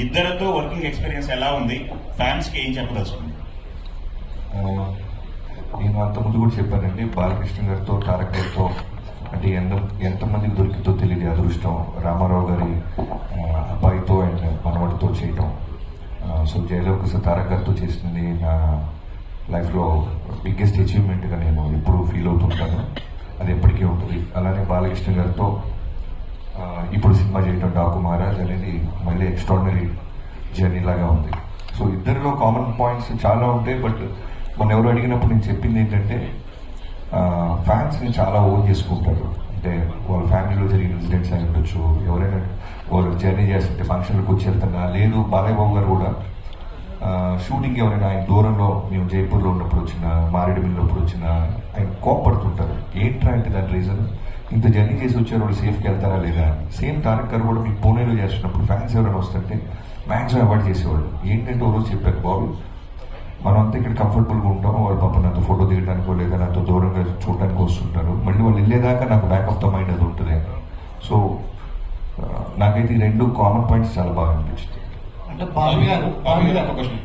ఇద్దరితో working experience ఎలా ఉంది, ఫ్యాన్స్ కి ఏం చెప్పదలుచుకుంది? నేను అంతకుముందు కూడా చెప్పానండి, బాలకృష్ణ గారితో తారక్ గారితో అంటే ఎంతమందికి దొరికితో తెలియదు అదృష్టం రామారావు గారి అబ్బాయితో అండ్ మనవడితో చేయటం. సో జయలలిత తారక్ గారితో చేసింది నా లైఫ్లో బిగ్గెస్ట్ అచీవ్మెంట్గా నేను ఎప్పుడు ఫీల్ అవుతుంటాను. అది ఎప్పటికీ ఉంటుంది. అలానే బాలకృష్ణ గారితో ఇప్పుడు సినిమా చేయటం డాకు మహారాజ్ అనేది మళ్ళీ ఎక్స్ట్రాడినరీ జర్నీ లాగా ఉంది. సో ఇద్దరిలో కామన్ పాయింట్స్ చాలా ఉంటాయి. బట్ మొన్న ఎవరు అడిగినప్పుడు నేను చెప్పింది ఏంటంటే ఫ్యాన్స్ని చాలా ఓన్ చేసుకుంటారు. అంటే వాళ్ళ ఫ్యామిలీలో జరిగిన ఇన్సిడెంట్స్ అయి ఉండొచ్చు, ఎవరైనా వాళ్ళు జర్నీ చేస్తుంటే ఫంక్షన్లకు వచ్చి వెళ్తున్నా, లేదు బాలయ్య బాబు గారు కూడా షూటింగ్ ఎవరైనా ఆయన దూరంలో మేము జైపూర్లో ఉన్నప్పుడు వచ్చిన, మారేడుమిల్లినప్పుడు వచ్చిన ఆయన కోపడుతుంటారు. ఏంట్రా అంటే దాని రీజన్, ఇంత జర్నీ చేసి వచ్చారు వాళ్ళు సేఫ్కి వెళ్తారా లేదా. సేమ్ తారక్ గారు కూడా మీకు పూణేలో చేస్తున్నప్పుడు ఫ్యాన్స్ ఎవరైనా వస్తుంటే మ్యాక్సిమం అవాయిడ్ చేసేవాళ్ళు. ఏంటంటే రోజు చెప్పారు, బాబు మనం అంతా ఇక్కడ కంఫర్టబుల్గా ఉంటాము, వాళ్ళు పాప నాతో ఫోటో దిగడానికో లేదా నాతో దూరంగా చూడడానికి వస్తుంటారు, మళ్ళీ వాళ్ళు వెళ్ళేదాకా నాకు బ్యాక్ ఆఫ్ ద మైండ్ అది ఉంటుంది. సో నాకైతే ఈ రెండు కామన్ పాయింట్స్ చాలా బాగా అనిపించింది. అంటే బాబీ గారు ఒక్క నిమిషం